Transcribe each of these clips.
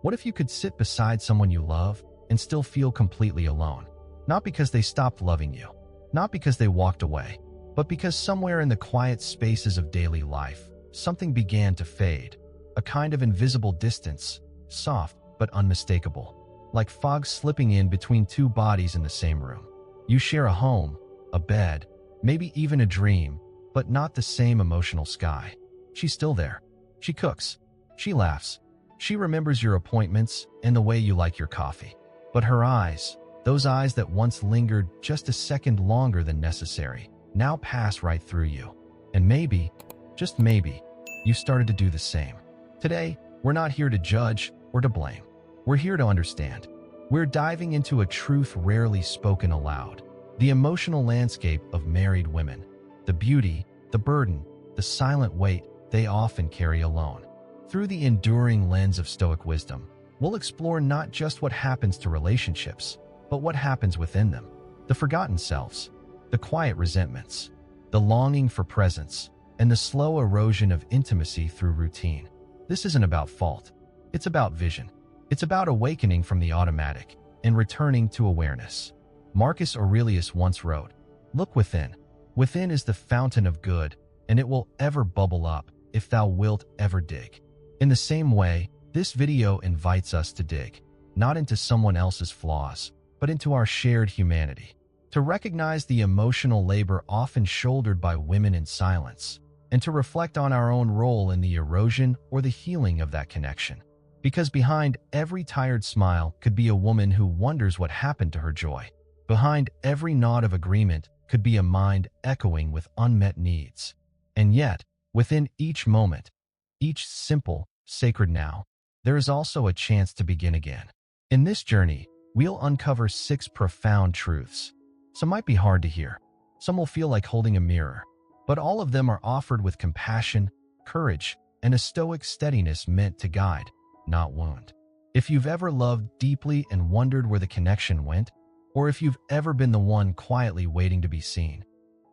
What if you could sit beside someone you love and still feel completely alone? Not because they stopped loving you, not because they walked away, but because somewhere in the quiet spaces of daily life, something began to fade. A kind of invisible distance, soft but unmistakable, like fog slipping in between two bodies in the same room. You share a home, a bed, maybe even a dream, but not the same emotional sky. She's still there. She cooks. She laughs. She remembers your appointments and the way you like your coffee. But her eyes, those eyes that once lingered just a second longer than necessary, now pass right through you. And maybe, just maybe, you started to do the same. Today, we're not here to judge or to blame. We're here to understand. We're diving into a truth rarely spoken aloud. The emotional landscape of married women. The beauty, the burden, the silent weight they often carry alone. Through the enduring lens of Stoic wisdom, we'll explore not just what happens to relationships, but what happens within them. The forgotten selves, the quiet resentments, the longing for presence, and the slow erosion of intimacy through routine. This isn't about fault. It's about vision. It's about awakening from the automatic and returning to awareness. Marcus Aurelius once wrote, "Look within. Within is the fountain of good, and it will ever bubble up if thou wilt ever dig." In the same way, this video invites us to dig, not into someone else's flaws, but into our shared humanity. To recognize the emotional labor often shouldered by women in silence, and to reflect on our own role in the erosion or the healing of that connection. Because behind every tired smile could be a woman who wonders what happened to her joy. Behind every nod of agreement could be a mind echoing with unmet needs. And yet, within each moment, each simple, sacred now, there is also a chance to begin again. In this journey, we'll uncover 6 profound truths. Some might be hard to hear. Some will feel like holding a mirror. But all of them are offered with compassion, courage, and a stoic steadiness meant to guide, not wound. If you've ever loved deeply and wondered where the connection went, or if you've ever been the one quietly waiting to be seen,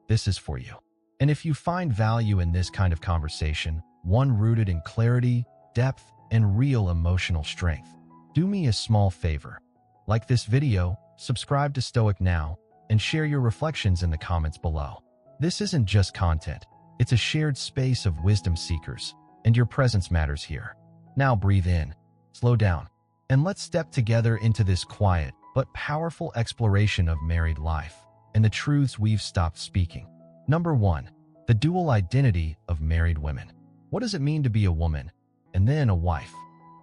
this is for you. And if you find value in this kind of conversation, one rooted in clarity, depth, and real emotional strength, do me a small favor. Like this video, subscribe to Stoic now, and share your reflections in the comments below. This isn't just content, it's a shared space of wisdom seekers, and your presence matters here. Now breathe in, slow down, and let's step together into this quiet but powerful exploration of married life and the truths we've stopped speaking. Number 1, the dual identity of married women. What does it mean to be a woman and then a wife?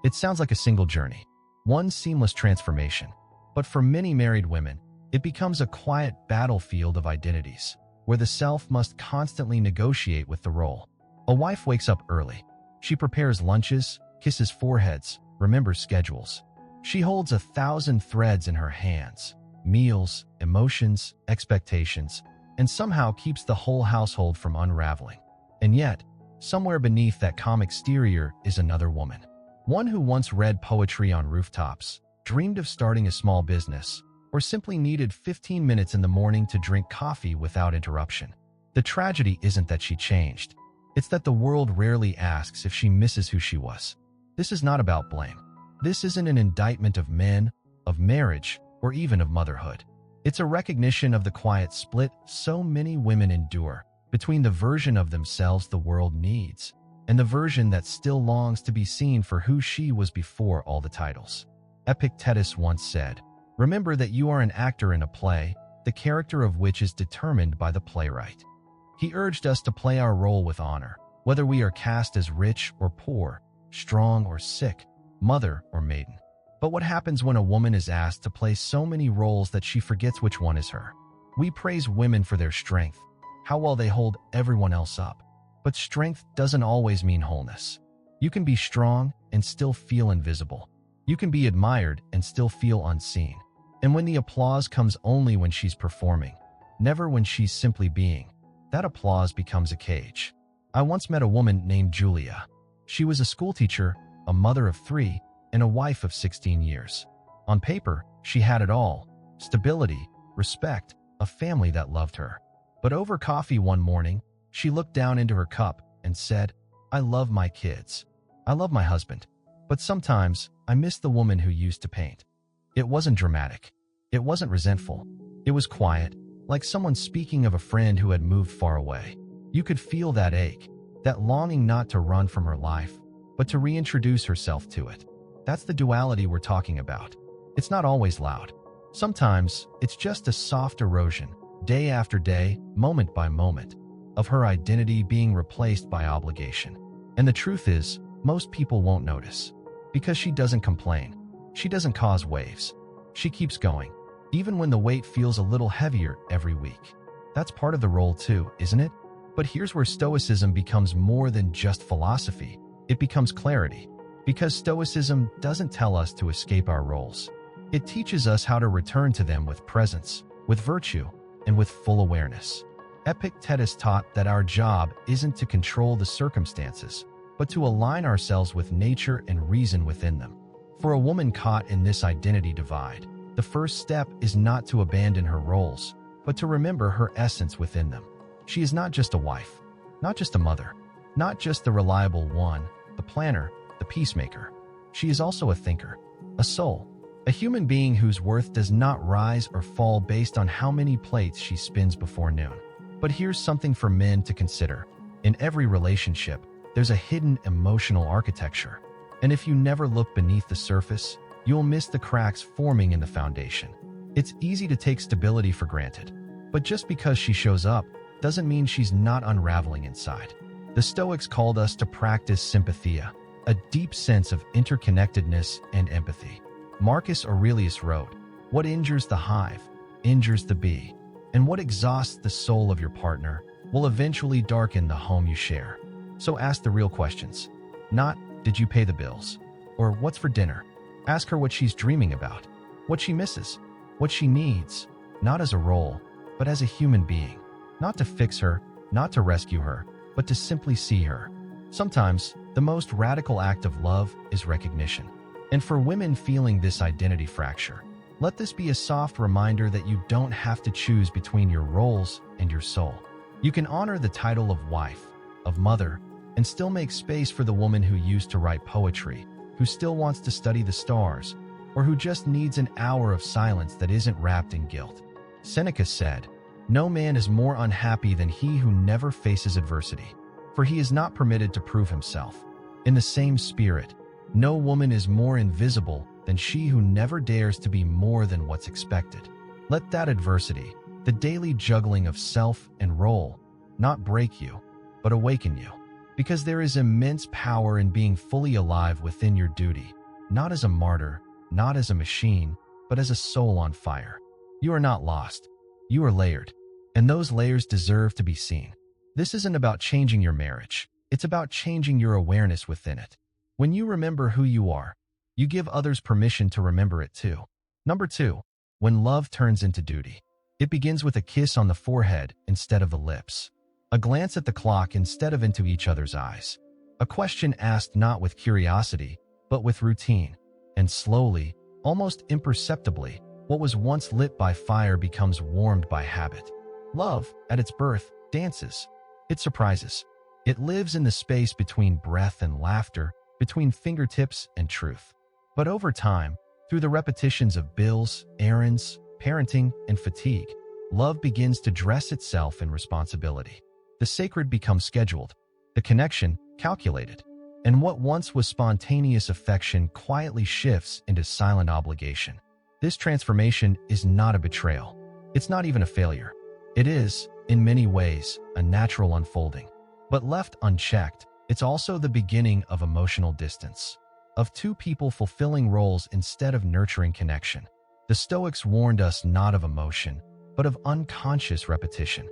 It sounds like a single journey, one seamless transformation. But for many married women, it becomes a quiet battlefield of identities, where the self must constantly negotiate with the role. A wife wakes up early. She prepares lunches, kisses foreheads, remembers schedules. She holds 1,000 threads in her hands, meals, emotions, expectations, and somehow keeps the whole household from unraveling. And yet, somewhere beneath that calm exterior is another woman. One who once read poetry on rooftops, dreamed of starting a small business, or simply needed 15 minutes in the morning to drink coffee without interruption. The tragedy isn't that she changed. It's that the world rarely asks if she misses who she was. This is not about blame. This isn't an indictment of men, of marriage, or even of motherhood. It's a recognition of the quiet split so many women endure between the version of themselves the world needs and the version that still longs to be seen for who she was before all the titles. Epictetus once said, "Remember that you are an actor in a play, the character of which is determined by the playwright." He urged us to play our role with honor, whether we are cast as rich or poor, strong or sick, mother or maiden. But what happens when a woman is asked to play so many roles that she forgets which one is her? We praise women for their strength, how well they hold everyone else up. But strength doesn't always mean wholeness. You can be strong and still feel invisible. You can be admired and still feel unseen. And when the applause comes only when she's performing, never when she's simply being, that applause becomes a cage. I once met a woman named Julia. She was a schoolteacher, a mother of 3, and a wife of 16 years. On paper, she had it all: stability, respect, a family that loved her. But over coffee one morning, she looked down into her cup and said, "I love my kids. I love my husband. But sometimes, I miss the woman who used to paint. It wasn't dramatic. It wasn't resentful. It was quiet, like someone speaking of a friend who had moved far away. You could feel that ache, that longing not to run from her life, but to reintroduce herself to it. That's the duality we're talking about. It's not always loud. Sometimes, it's just a soft erosion, day after day, moment by moment, of her identity being replaced by obligation. And the truth is, most people won't notice. Because she doesn't complain. She doesn't cause waves. She keeps going, even when the weight feels a little heavier every week. That's part of the role too, isn't it? But here's where Stoicism becomes more than just philosophy. It becomes clarity. Because Stoicism doesn't tell us to escape our roles. It teaches us how to return to them with presence, with virtue, and with full awareness. Epictetus taught that our job isn't to control the circumstances, but to align ourselves with nature and reason within them. For a woman caught in this identity divide, the first step is not to abandon her roles, but to remember her essence within them. She is not just a wife, not just a mother, not just the reliable one, the planner, the peacemaker. She is also a thinker, a soul, a human being whose worth does not rise or fall based on how many plates she spins before noon. But here's something for men to consider. In every relationship, there's a hidden emotional architecture. And if you never look beneath the surface, you'll miss the cracks forming in the foundation. It's easy to take stability for granted. But just because she shows up doesn't mean she's not unraveling inside. The Stoics called us to practice sympathia, a deep sense of interconnectedness and empathy. Marcus Aurelius wrote, "What injures the hive, injures the bee, and what exhausts the soul of your partner will eventually darken the home you share." So ask the real questions. Not, did you pay the bills? Or what's for dinner? Ask her what she's dreaming about, what she misses, what she needs, not as a role, but as a human being. Not to fix her, not to rescue her, but to simply see her. Sometimes, the most radical act of love is recognition. And for women feeling this identity fracture, let this be a soft reminder that you don't have to choose between your roles and your soul. You can honor the title of wife, of mother, and still make space for the woman who used to write poetry, who still wants to study the stars, or who just needs an hour of silence that isn't wrapped in guilt. Seneca said, "No man is more unhappy than he who never faces adversity, for he is not permitted to prove himself." In the same spirit, no woman is more invisible than she who never dares to be more than what's expected. Let that adversity, the daily juggling of self and role, not break you, but awaken you. Because there is immense power in being fully alive within your duty, not as a martyr, not as a machine, but as a soul on fire. You are not lost. You are layered, and those layers deserve to be seen. This isn't about changing your marriage. It's about changing your awareness within it. When you remember who you are, you give others permission to remember it too. Number 2, when love turns into duty. It begins with a kiss on the forehead instead of the lips. A glance at the clock instead of into each other's eyes. A question asked not with curiosity, but with routine. And slowly, almost imperceptibly, what was once lit by fire becomes warmed by habit. Love, at its birth, dances. It surprises. It lives in the space between breath and laughter, between fingertips and truth. But over time, through the repetitions of bills, errands, parenting, and fatigue, love begins to dress itself in responsibility. The sacred becomes scheduled, the connection calculated, and what once was spontaneous affection quietly shifts into silent obligation. This transformation is not a betrayal. It's not even a failure. It is, in many ways, a natural unfolding. But left unchecked, it's also the beginning of emotional distance, of two people fulfilling roles instead of nurturing connection. The Stoics warned us not of emotion, but of unconscious repetition.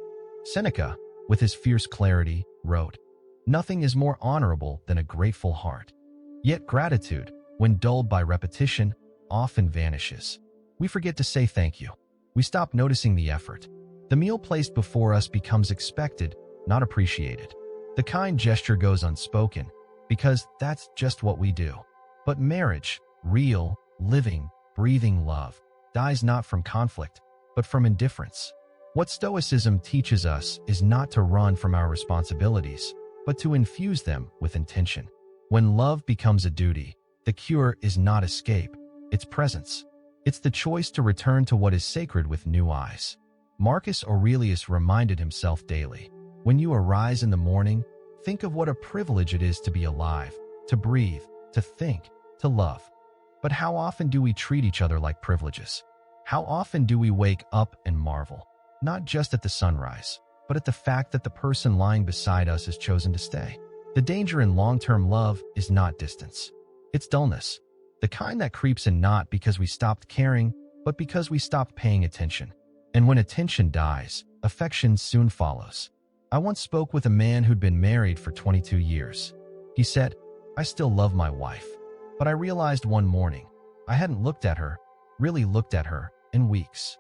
Seneca, with his fierce clarity, wrote, "Nothing is more honorable than a grateful heart." Yet gratitude, when dulled by repetition, often vanishes. We forget to say thank you. We stop noticing the effort. The meal placed before us becomes expected, not appreciated. The kind gesture goes unspoken, because that's just what we do. But marriage, real, living, breathing love, dies not from conflict, but from indifference. What Stoicism teaches us is not to run from our responsibilities, but to infuse them with intention. When love becomes a duty, The cure is not escape, it's presence. It's the choice to return to what is sacred with new eyes. Marcus Aurelius reminded himself daily, when you arise in the morning, think of what a privilege it is to be alive, to breathe, to think, to love. But how often do we treat each other like privileges? How often do we wake up and marvel, not just at the sunrise, but at the fact that the person lying beside us has chosen to stay? The danger in long-term love is not distance. It's dullness. The kind that creeps in not because we stopped caring, but because we stopped paying attention. And when attention dies, affection soon follows. I once spoke with a man who'd been married for 22 years. He said, "I still love my wife. But I realized one morning, I hadn't really looked at her, in weeks."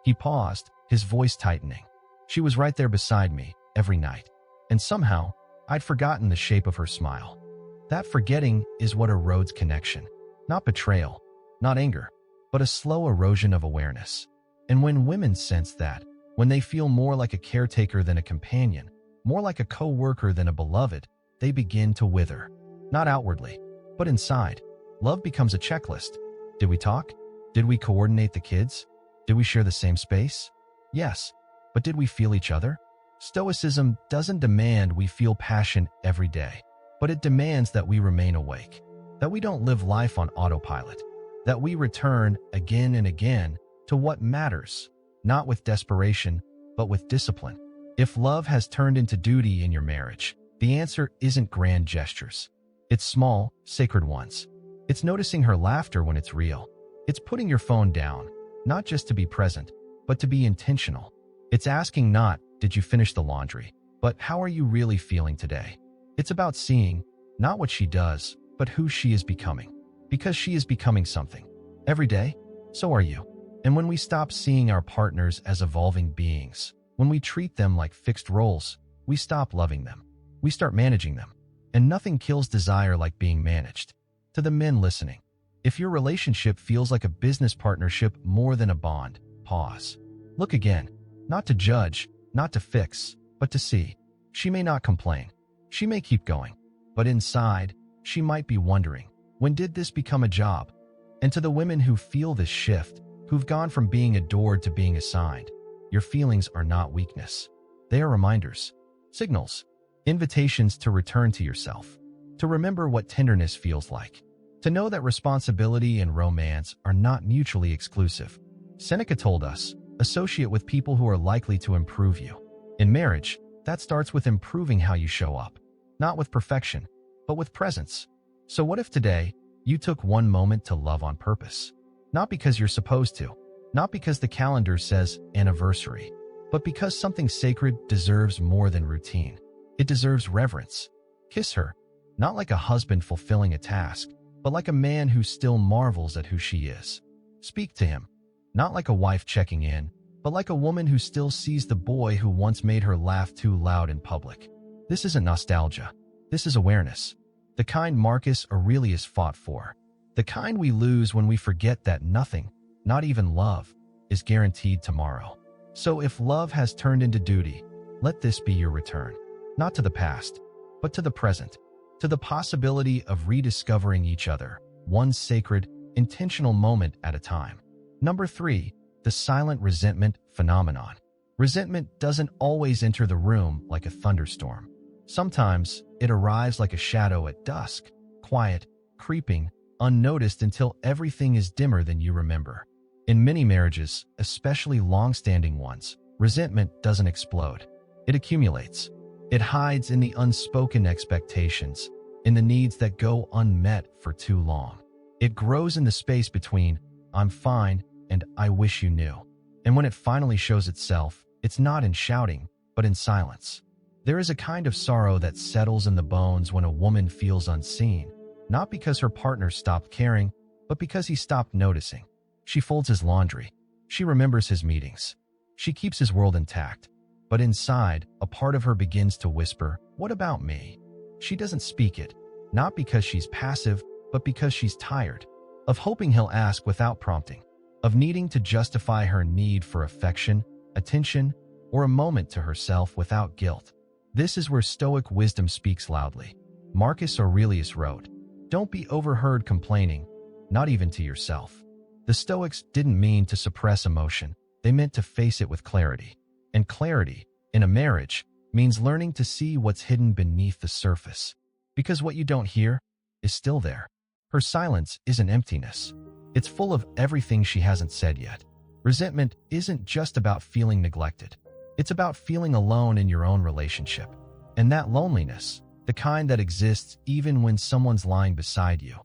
He paused, his voice tightening. She was right there beside me, every night. And somehow, I'd forgotten the shape of her smile. That forgetting is what erodes connection. Not betrayal, not anger, but a slow erosion of awareness. And when women sense that, when they feel more like a caretaker than a companion, more like a co-worker than a beloved, they begin to wither. Not outwardly, but inside. Love becomes a checklist. Did we talk? Did we coordinate the kids? Did we share the same space? Yes, but did we feel each other? Stoicism doesn't demand we feel passion every day, but it demands that we remain awake, that we don't live life on autopilot, that we return again and again to what matters, not with desperation, but with discipline. If love has turned into duty in your marriage, the answer isn't grand gestures. It's small, sacred ones. It's noticing her laughter when it's real. It's putting your phone down, not just to be present, but to be intentional. It's asking not, "Did you finish the laundry?" but "How are you really feeling today?" It's about seeing, not what she does, but who she is becoming. Because she is becoming something. Every day, so are you. And when we stop seeing our partners as evolving beings, when we treat them like fixed roles, we stop loving them. We start managing them. And nothing kills desire like being managed. To the men listening, if your relationship feels like a business partnership more than a bond, pause. Look again. Not to judge, not to fix, but to see. She may not complain. She may keep going. But inside, she might be wondering, when did this become a job? And to the women who feel this shift, who've gone from being adored to being assigned, your feelings are not weakness. They are reminders, signals, invitations to return to yourself, to remember what tenderness feels like, to know that responsibility and romance are not mutually exclusive. Seneca told us, associate with people who are likely to improve you. In marriage, that starts with improving how you show up, not with perfection, but with presence. So what if today, you took one moment to love on purpose? Not because you're supposed to, not because the calendar says anniversary, but because something sacred deserves more than routine. It deserves reverence. Kiss her, not like a husband fulfilling a task, but like a man who still marvels at who she is. Speak to him, not like a wife checking in, but like a woman who still sees the boy who once made her laugh too loud in public. This isn't nostalgia. This is awareness. The kind Marcus Aurelius fought for. The kind we lose when we forget that nothing, not even love, is guaranteed tomorrow. So if love has turned into duty, let this be your return. Not to the past, but to the present, to the possibility of rediscovering each other, one sacred, intentional moment at a time. Number 3, the silent resentment phenomenon. Resentment doesn't always enter the room like a thunderstorm. Sometimes it arrives like a shadow at dusk, quiet, creeping, unnoticed until everything is dimmer than you remember. In many marriages, especially long-standing ones, resentment doesn't explode. It accumulates. It hides in the unspoken expectations, in the needs that go unmet for too long. It grows in the space between, "I'm fine," and "I wish you knew." And when it finally shows itself, it's not in shouting, but in silence. There is a kind of sorrow that settles in the bones when a woman feels unseen, not because her partner stopped caring, but because he stopped noticing. She folds his laundry. She remembers his meetings. She keeps his world intact. But inside, a part of her begins to whisper, "What about me?" She doesn't speak it, not because she's passive, but because she's tired of hoping he'll ask without prompting, of needing to justify her need for affection, attention, or a moment to herself without guilt. This is where Stoic wisdom speaks loudly. Marcus Aurelius wrote, Don't be overheard complaining, not even to yourself. The Stoics didn't mean to suppress emotion. They meant to face it with clarity. And clarity, in a marriage, means learning to see what's hidden beneath the surface. Because what you don't hear is still there. Her silence isn't emptiness. It's full of everything she hasn't said yet. Resentment isn't just about feeling neglected. It's about feeling alone in your own relationship. And that loneliness, the kind that exists even when someone's lying beside you,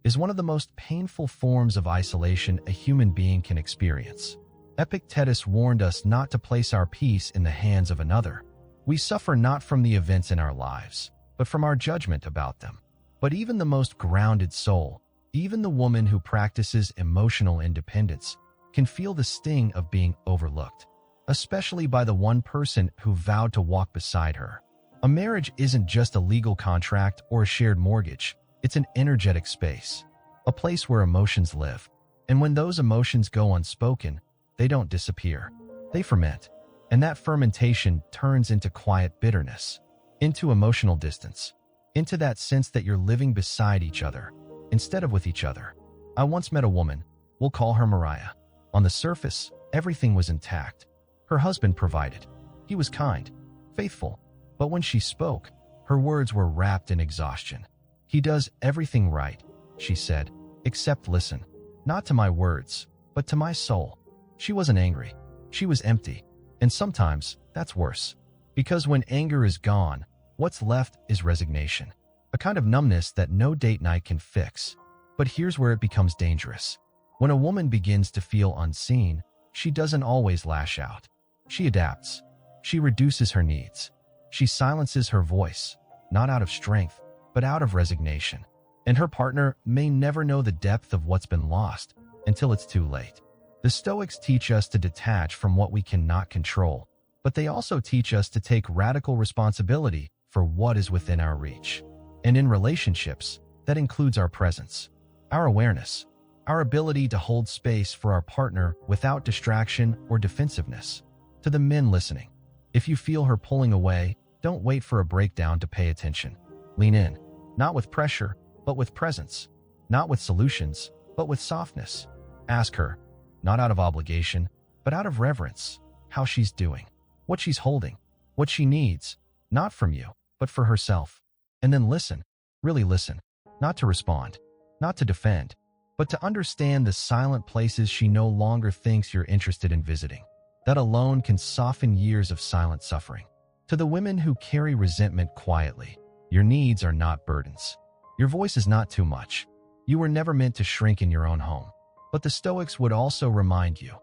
is one of the most painful forms of isolation a human being can experience. Epictetus warned us not to place our peace in the hands of another. We suffer not from the events in our lives, but from our judgment about them. But even the most grounded soul, even the woman who practices emotional independence, can feel the sting of being overlooked, especially by the one person who vowed to walk beside her. A marriage isn't just a legal contract or a shared mortgage. It's an energetic space, a place where emotions live. And when those emotions go unspoken, they don't disappear. They ferment. And that fermentation turns into quiet bitterness, into emotional distance, into that sense that you're living beside each other instead of with each other. I once met a woman, we'll call her Mariah. On the surface, everything was intact. Her husband provided. He was kind, faithful. But when she spoke, her words were wrapped in exhaustion. He does everything right, she said, except listen. Not to my words, but to my soul. She wasn't angry. She was empty. And sometimes, that's worse. Because when anger is gone, what's left is resignation. A kind of numbness that no date night can fix. But here's where it becomes dangerous. When a woman begins to feel unseen, she doesn't always lash out. She adapts. She reduces her needs. She silences her voice, not out of strength, but out of resignation. And her partner may never know the depth of what's been lost until it's too late. The Stoics teach us to detach from what we cannot control, but they also teach us to take radical responsibility for what is within our reach. And in relationships, that includes our presence, our awareness, our ability to hold space for our partner without distraction or defensiveness. To the men listening, if you feel her pulling away, don't wait for a breakdown to pay attention. Lean in, not with pressure, but with presence. Not with solutions, but with softness. Ask her, not out of obligation, but out of reverence, how she's doing, what she's holding, what she needs, not from you, but for herself. And then listen, really listen, not to respond, not to defend, but to understand the silent places she no longer thinks you're interested in visiting. That alone can soften years of silent suffering. To the women who carry resentment quietly, your needs are not burdens. Your voice is not too much. You were never meant to shrink in your own home. But the Stoics would also remind you,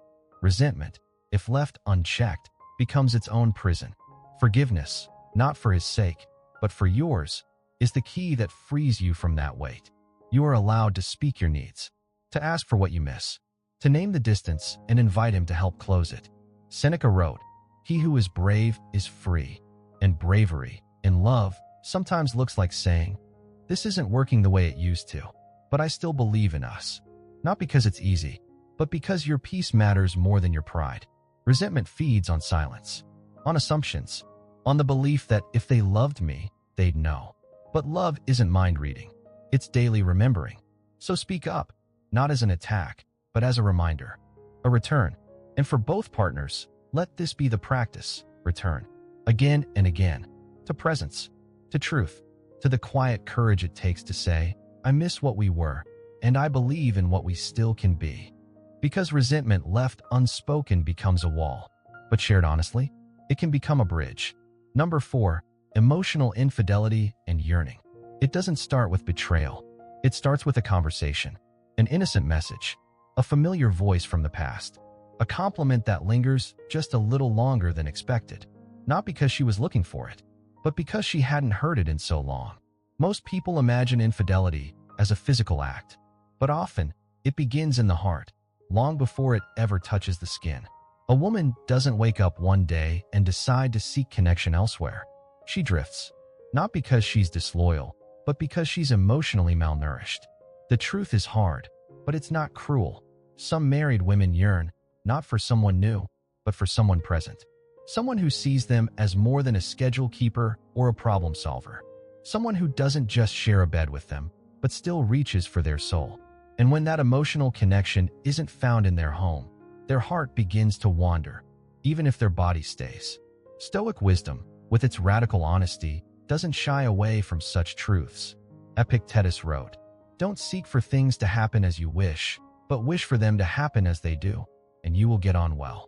resentment, if left unchecked, becomes its own prison. Forgiveness, not for his sake, but for yours, is the key that frees you from that weight. You are allowed to speak your needs, to ask for what you miss, to name the distance and invite him to help close it. Seneca wrote, "He who is brave is free," and bravery, in love, sometimes looks like saying, "This isn't working the way it used to, but I still believe in us." Not because it's easy, but because your peace matters more than your pride. Resentment feeds on silence, on assumptions, on the belief that if they loved me, they'd know. But love isn't mind reading. It's daily remembering. So speak up, not as an attack, but as a reminder, a return. And for both partners, let this be the practice, return, again and again, to presence, to truth, to the quiet courage it takes to say, "I miss what we were, and I believe in what we still can be." Because resentment left unspoken becomes a wall, but shared honestly, it can become a bridge. Number 4, emotional infidelity and yearning. It doesn't start with betrayal. It starts with a conversation, an innocent message, a familiar voice from the past, a compliment that lingers just a little longer than expected, not because she was looking for it, but because she hadn't heard it in so long. Most people imagine infidelity as a physical act, but often it begins in the heart, long before it ever touches the skin. A woman doesn't wake up one day and decide to seek connection elsewhere. She drifts, not because she's disloyal, but because she's emotionally malnourished. The truth is hard, but it's not cruel. Some married women yearn, not for someone new, but for someone present. Someone who sees them as more than a schedule keeper or a problem solver. Someone who doesn't just share a bed with them, but but still reaches for their soul. And when that emotional connection isn't found in their home, their heart begins to wander, even if their body stays. Stoic wisdom, with its radical honesty, doesn't shy away from such truths. Epictetus wrote, "Don't seek for things to happen as you wish, but wish for them to happen as they do, and you will get on well."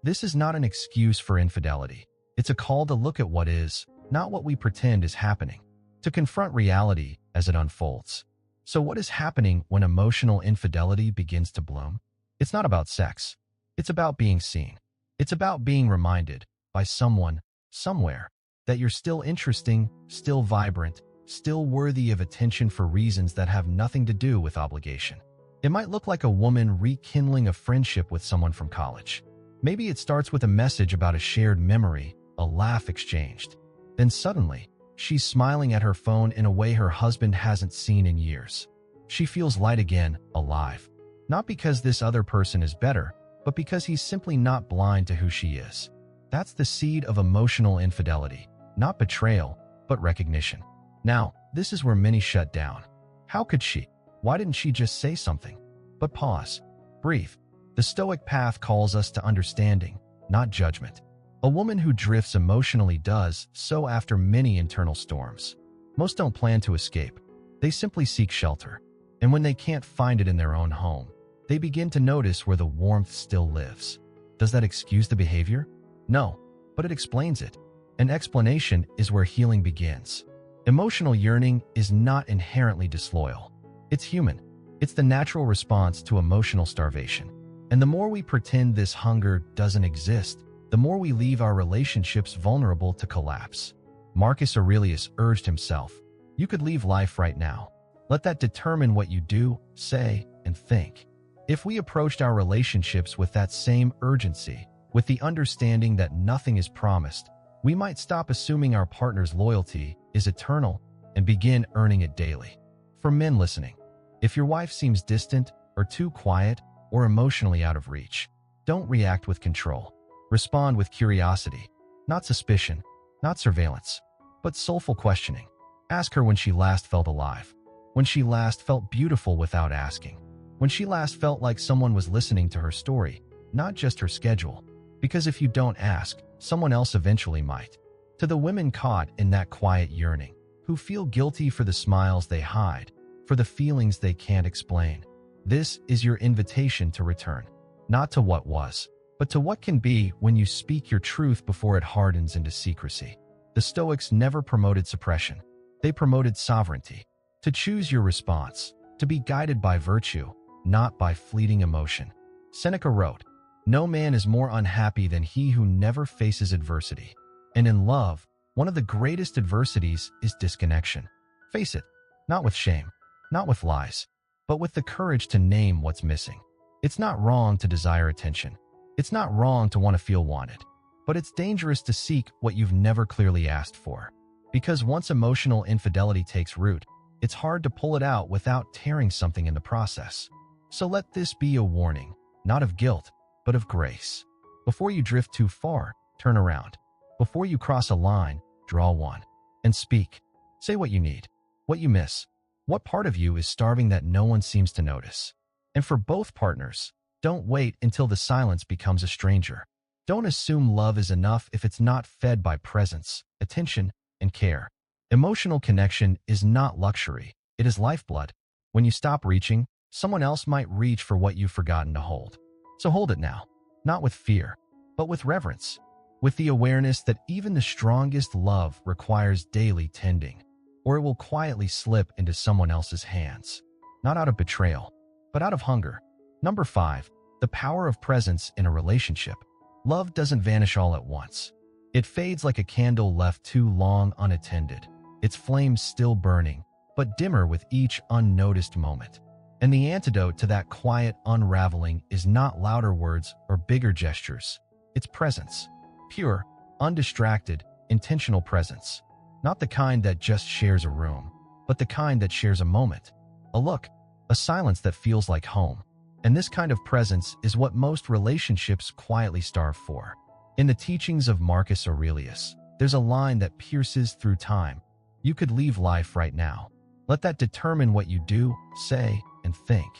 This is not an excuse for infidelity. It's a call to look at what is, not what we pretend is happening, to confront reality as it unfolds. So what is happening when emotional infidelity begins to bloom? It's not about sex. It's about being seen. It's about being reminded, by someone, somewhere, that you're still interesting, still vibrant, still worthy of attention for reasons that have nothing to do with obligation. It might look like a woman rekindling a friendship with someone from college. Maybe it starts with a message about a shared memory, a laugh exchanged. Then suddenly, she's smiling at her phone in a way her husband hasn't seen in years. She feels light again, alive. Not because this other person is better, but because he's simply not blind to who she is. That's the seed of emotional infidelity, not betrayal, but recognition. Now, this is where many shut down. How could she? Why didn't she just say something? But pause. Breathe. The Stoic path calls us to understanding, not judgment. A woman who drifts emotionally does so after many internal storms. Most don't plan to escape. They simply seek shelter. And when they can't find it in their own home, they begin to notice where the warmth still lives. Does that excuse the behavior? No, but it explains it. An explanation is where healing begins. Emotional yearning is not inherently disloyal. It's human. It's the natural response to emotional starvation. And the more we pretend this hunger doesn't exist, the more we leave our relationships vulnerable to collapse. Marcus Aurelius urged himself, "You could leave life right now. Let that determine what you do, say, and think." If we approached our relationships with that same urgency, with the understanding that nothing is promised, we might stop assuming our partner's loyalty is eternal and begin earning it daily. For men listening, if your wife seems distant or too quiet or emotionally out of reach, don't react with control. Respond with curiosity, not suspicion, not surveillance, but soulful questioning. Ask her when she last felt alive, when she last felt beautiful without asking, when she last felt like someone was listening to her story, not just her schedule. Because if you don't ask, someone else eventually might. To the women caught in that quiet yearning, who feel guilty for the smiles they hide, for the feelings they can't explain, this is your invitation to return. Not to what was, but to what can be when you speak your truth before it hardens into secrecy. The Stoics never promoted suppression. They promoted sovereignty. To choose your response, to be guided by virtue, not by fleeting emotion. Seneca wrote, "No man is more unhappy than he who never faces adversity." And in love, one of the greatest adversities is disconnection. Face it, not with shame, not with lies, but with the courage to name what's missing. It's not wrong to desire attention. It's not wrong to want to feel wanted. But it's dangerous to seek what you've never clearly asked for. Because once emotional infidelity takes root, it's hard to pull it out without tearing something in the process. So let this be a warning, not of guilt, but of grace. Before you drift too far, turn around. Before you cross a line, draw one. And speak. Say what you need, what you miss, what part of you is starving that no one seems to notice. And for both partners, don't wait until the silence becomes a stranger. Don't assume love is enough if it's not fed by presence, attention, and care. Emotional connection is not luxury, it is lifeblood. When you stop reaching, someone else might reach for what you've forgotten to hold. So hold it now, not with fear, but with reverence, with the awareness that even the strongest love requires daily tending, or it will quietly slip into someone else's hands. Not out of betrayal, but out of hunger. Number 5, the power of presence in a relationship. Love doesn't vanish all at once. It fades like a candle left too long unattended, its flames still burning, but dimmer with each unnoticed moment. And the antidote to that quiet unraveling is not louder words or bigger gestures. It's presence. Pure, undistracted, intentional presence. Not the kind that just shares a room, but the kind that shares a moment, a look, a silence that feels like home. And this kind of presence is what most relationships quietly starve for. In the teachings of Marcus Aurelius, there's a line that pierces through time. You could leave life right now. Let that determine what you do, say, and think.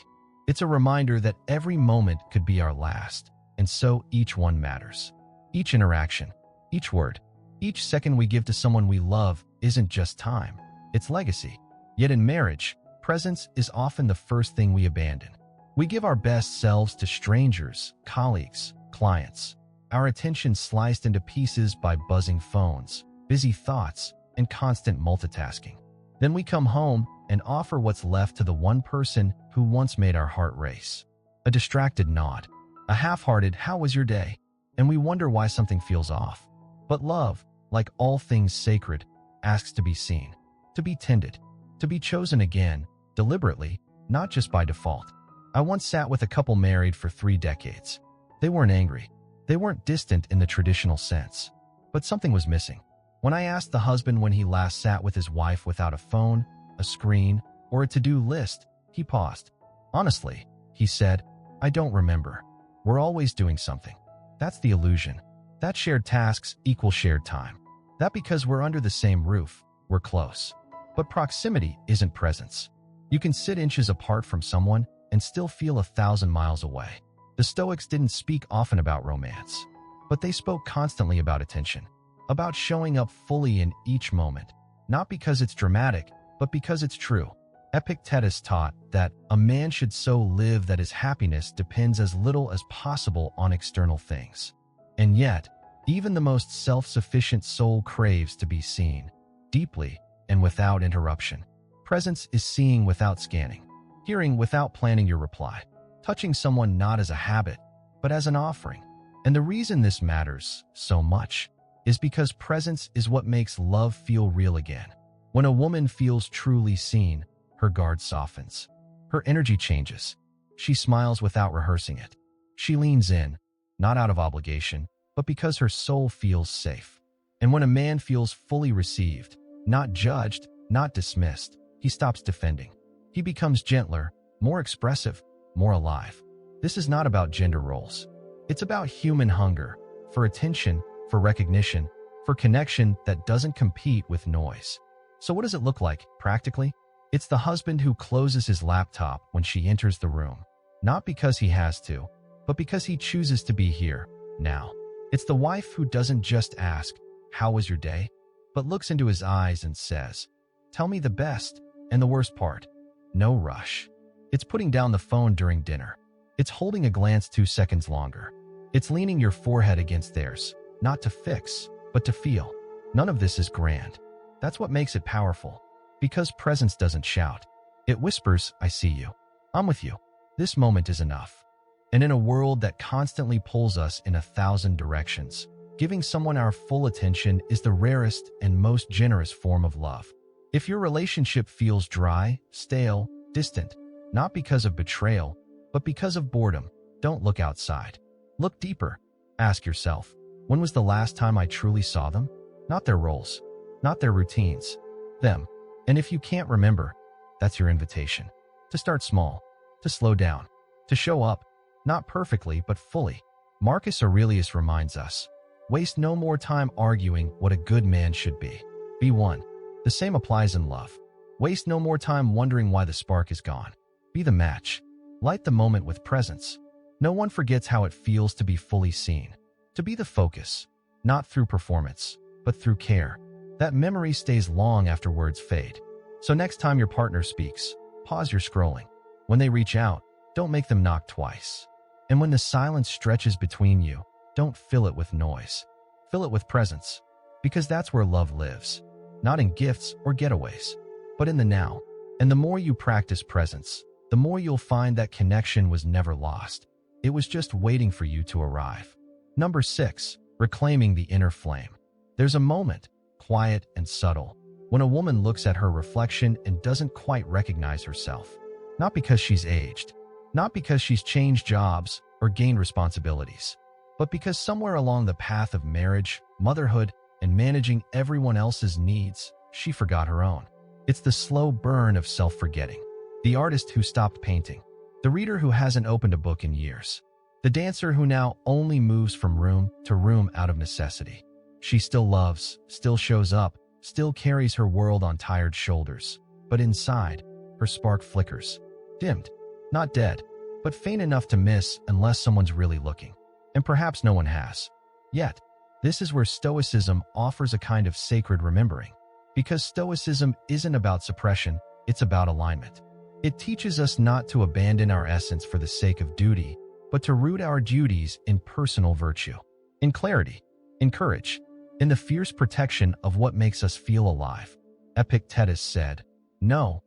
It's a reminder that every moment could be our last, and so each one matters. Each interaction, each word, each second we give to someone we love isn't just time, it's legacy. Yet in marriage, presence is often the first thing we abandon. We give our best selves to strangers, colleagues, clients. Our attention sliced into pieces by buzzing phones, busy thoughts, and constant multitasking. Then we come home and offer what's left to the one person who once made our heart race. A distracted nod, a half-hearted "how was your day?" and we wonder why something feels off. But love, like all things sacred, asks to be seen, to be tended, to be chosen again, deliberately, not just by default. I once sat with a couple married for 3 decades. They weren't angry. They weren't distant in the traditional sense. But something was missing. When I asked the husband when he last sat with his wife without a phone, a screen, or a to-do list, he paused. Honestly, he said, I don't remember. We're always doing something. That's the illusion. That shared tasks equal shared time. That because we're under the same roof, we're close. But proximity isn't presence. You can sit inches apart from someone and still feel 1,000 miles away. The Stoics didn't speak often about romance, but they spoke constantly about attention, about showing up fully in each moment, not because it's dramatic, but because it's true. Epictetus taught that a man should so live that his happiness depends as little as possible on external things. And yet, even the most self-sufficient soul craves to be seen, deeply and without interruption. Presence is seeing without scanning, hearing without planning your reply, touching someone not as a habit, but as an offering. And the reason this matters so much is because presence is what makes love feel real again. When a woman feels truly seen, her guard softens. Her energy changes. She smiles without rehearsing it. She leans in, not out of obligation, but because her soul feels safe. And when a man feels fully received, not judged, not dismissed, he stops defending. He becomes gentler, more expressive, more alive. This is not about gender roles. It's about human hunger, for attention, for recognition, for connection that doesn't compete with noise. So what does it look like, practically? It's the husband who closes his laptop when she enters the room, not because he has to, but because he chooses to be here, now. It's the wife who doesn't just ask, "How was your day?" but looks into his eyes and says, "Tell me the best and the worst part." No rush. It's putting down the phone during dinner. It's holding a glance 2 seconds longer. It's leaning your forehead against theirs, not to fix, but to feel. None of this is grand. That's what makes it powerful. Because presence doesn't shout. It whispers, "I see you. I'm with you. This moment is enough." And in a world that constantly pulls us in 1,000 directions, giving someone our full attention is the rarest and most generous form of love. If your relationship feels dry, stale, distant, not because of betrayal, but because of boredom, don't look outside. Look deeper. Ask yourself, when was the last time I truly saw them? Not their roles, not their routines, them. And if you can't remember, that's your invitation. To start small, to slow down, to show up, not perfectly, but fully. Marcus Aurelius reminds us, waste no more time arguing what a good man should be. Be one. The same applies in love. Waste no more time wondering why the spark is gone. Be the match. Light the moment with presence. No one forgets how it feels to be fully seen. To be the focus, not through performance, but through care. That memory stays long after words fade. So next time your partner speaks, pause your scrolling. When they reach out, don't make them knock twice. And when the silence stretches between you, don't fill it with noise. Fill it with presence. Because that's where love lives. Not in gifts or getaways, but in the now. And the more you practice presence, the more you'll find that connection was never lost. It was just waiting for you to arrive. Number 6, reclaiming the inner flame. There's a moment, quiet and subtle, when a woman looks at her reflection and doesn't quite recognize herself. Not because she's aged, not because she's changed jobs or gained responsibilities, but because somewhere along the path of marriage, motherhood, and managing everyone else's needs, she forgot her own. It's the slow burn of self-forgetting. The artist who stopped painting. The reader who hasn't opened a book in years. The dancer who now only moves from room to room out of necessity. She still loves, still shows up, still carries her world on tired shoulders. but inside, her spark flickers. Dimmed. Not dead, but faint enough to miss unless someone's really looking. And perhaps no one has. Yet, this is where Stoicism offers a kind of sacred remembering. Because Stoicism isn't about suppression, it's about alignment. It teaches us not to abandon our essence for the sake of duty, but to root our duties in personal virtue, in clarity, in courage, in the fierce protection of what makes us feel alive. Epictetus said, "Know,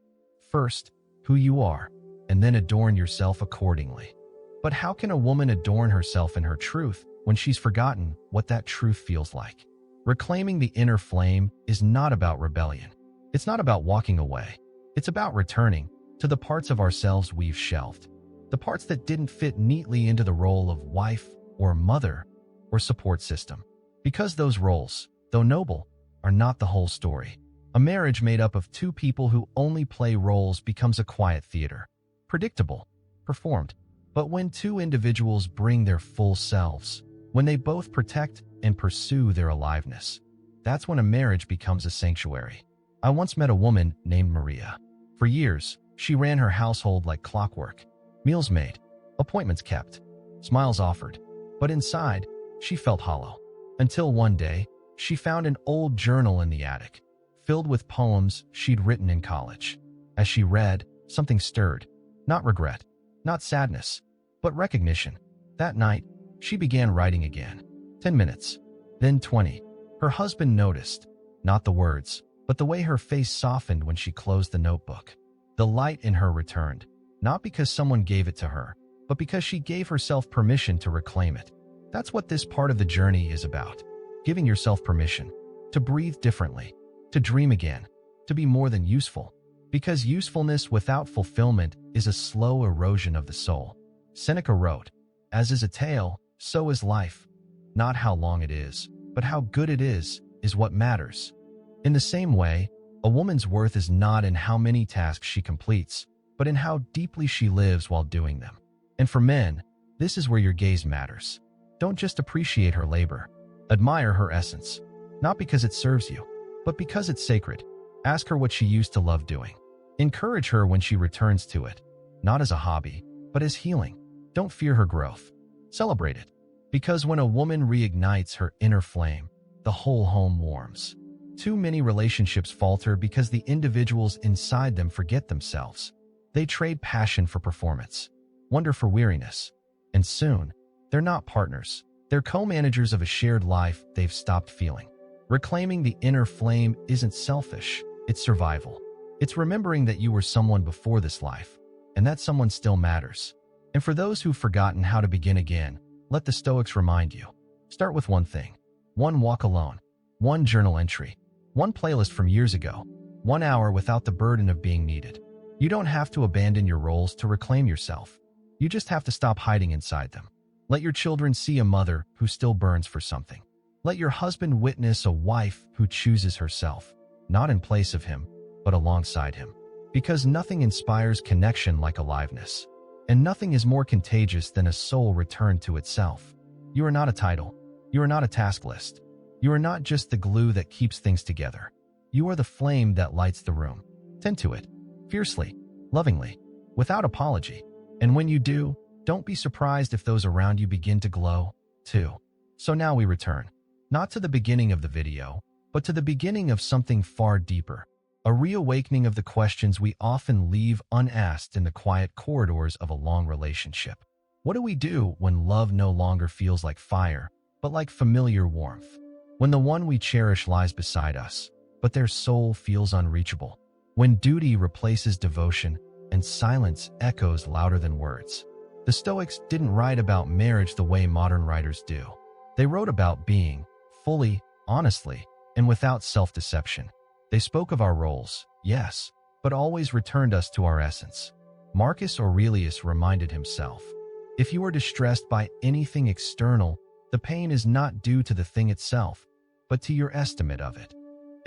first, who you are, and then adorn yourself accordingly." But how can a woman adorn herself in her truth when she's forgotten what that truth feels like? Reclaiming the inner flame is not about rebellion. It's not about walking away. It's about returning to the parts of ourselves we've shelved, the parts that didn't fit neatly into the role of wife or mother or support system. Because those roles, though noble, are not the whole story. A marriage made up of two people who only play roles becomes a quiet theater. Predictable, performed. But when two individuals bring their full selves, when they both protect and pursue their aliveness, that's when a marriage becomes a sanctuary. I once met a woman named Maria. For years, she ran her household like clockwork. Meals made, appointments kept, smiles offered. But inside, she felt hollow. Until one day, she found an old journal in the attic, filled with poems she'd written in college. As she read, something stirred. Not regret, not sadness, but recognition. That night, she began writing again. 10 minutes, then 20. Her husband noticed, not the words, but the way her face softened when she closed the notebook. The light in her returned, not because someone gave it to her, but because she gave herself permission to reclaim it. That's what this part of the journey is about. Giving yourself permission to breathe differently, to dream again, to be more than useful. Because usefulness without fulfillment is a slow erosion of the soul. Seneca wrote, "As is a tale, so is life. Not how long it is, but how good it is what matters." In the same way, a woman's worth is not in how many tasks she completes, but in how deeply she lives while doing them. And for men, this is where your gaze matters. Don't just appreciate her labor. Admire her essence. Not because it serves you, but because it's sacred. Ask her what she used to love doing. Encourage her when she returns to it, not as a hobby, but as healing. Don't fear her growth. Celebrate it. Because when a woman reignites her inner flame, the whole home warms. Too many relationships falter because the individuals inside them forget themselves. They trade passion for performance, wonder for weariness, and soon, they're not partners. They're co-managers of a shared life they've stopped feeling. Reclaiming the inner flame isn't selfish, it's survival. It's remembering that you were someone before this life, and that someone still matters. And for those who've forgotten how to begin again, let the Stoics remind you. Start with one thing. One walk alone. One journal entry. One playlist from years ago. 1 hour without the burden of being needed. You don't have to abandon your roles to reclaim yourself. You just have to stop hiding inside them. Let your children see a mother who still burns for something. Let your husband witness a wife who chooses herself, not in place of him, but alongside him. Because nothing inspires connection like aliveness. And nothing is more contagious than a soul returned to itself. You are not a title. You are not a task list. You are not just the glue that keeps things together. You are the flame that lights the room. Tend to it, fiercely, lovingly, without apology. And when you do, don't be surprised if those around you begin to glow, too. So now we return, not to the beginning of the video, but to the beginning of something far deeper. A reawakening of the questions we often leave unasked in the quiet corridors of a long relationship. What do we do when love no longer feels like fire, but like familiar warmth? When the one we cherish lies beside us, but their soul feels unreachable? When duty replaces devotion and silence echoes louder than words? The Stoics didn't write about marriage the way modern writers do. They wrote about being, fully, honestly, and without self-deception. They spoke of our roles, yes, but always returned us to our essence. Marcus Aurelius reminded himself, "If you are distressed by anything external, the pain is not due to the thing itself, but to your estimate of it."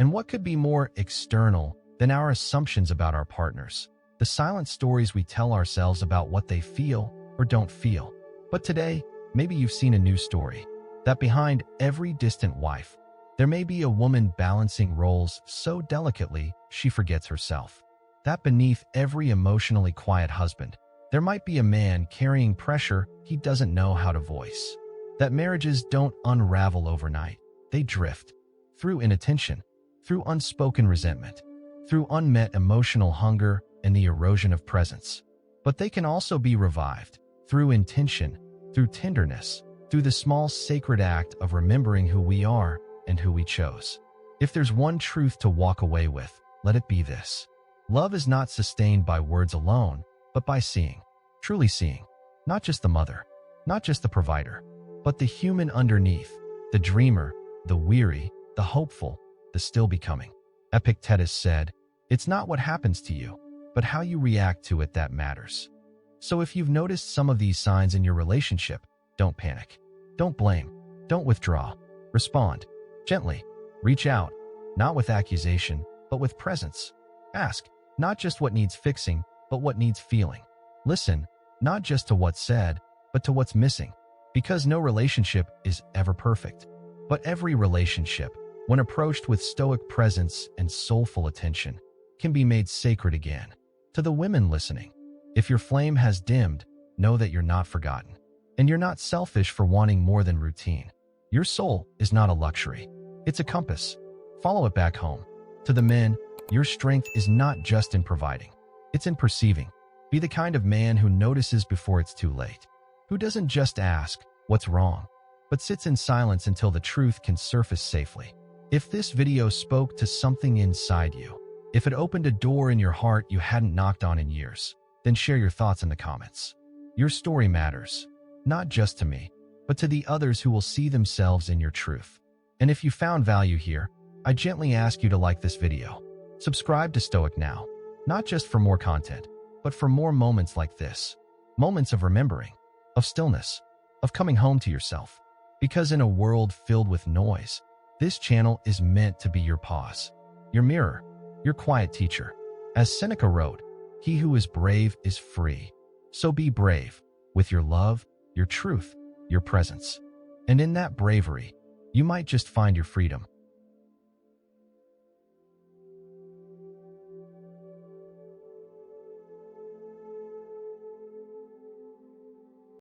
And what could be more external than our assumptions about our partners? The silent stories we tell ourselves about what they feel or don't feel. But today, maybe you've seen a new story. That behind every distant wife, there may be a woman balancing roles so delicately she forgets herself. that beneath every emotionally quiet husband, there might be a man carrying pressure he doesn't know how to voice. That marriages don't unravel overnight. They drift through inattention, through unspoken resentment, through unmet emotional hunger and the erosion of presence. But they can also be revived through intention, through tenderness, through the small sacred act of remembering who we are and who we chose. If there's one truth to walk away with, let it be this. Love is not sustained by words alone, but by seeing, truly seeing, not just the mother, not just the provider, but the human underneath, the dreamer, the weary, the hopeful, the still becoming. Epictetus said, "It's not what happens to you, but how you react to it that matters." So if you've noticed some of these signs in your relationship, don't panic. Don't blame. Don't withdraw. Respond. Gently. Reach out, not with accusation, but with presence. Ask, not just what needs fixing, but what needs feeling. Listen, not just to what's said, but to what's missing. Because no relationship is ever perfect. But every relationship, when approached with stoic presence and soulful attention, can be made sacred again. To the women listening, if your flame has dimmed, know that you're not forgotten. And you're not selfish for wanting more than routine. Your soul is not a luxury. It's a compass. Follow it back home. To the men, your strength is not just in providing. It's in perceiving. Be the kind of man who notices before it's too late. Who doesn't just ask, "What's wrong?" but sits in silence until the truth can surface safely. If this video spoke to something inside you, if it opened a door in your heart you hadn't knocked on in years, then share your thoughts in the comments. Your story matters, not just to me, but to the others who will see themselves in your truth. And if you found value here, I gently ask you to like this video. Subscribe to Stoic now, not just for more content, but for more moments like this. Moments of remembering, of stillness, of coming home to yourself. Because in a world filled with noise, this channel is meant to be your pause, your mirror, your quiet teacher. As Seneca wrote, "He who is brave is free." So be brave with your love, your truth, your presence. And in that bravery, you might just find your freedom.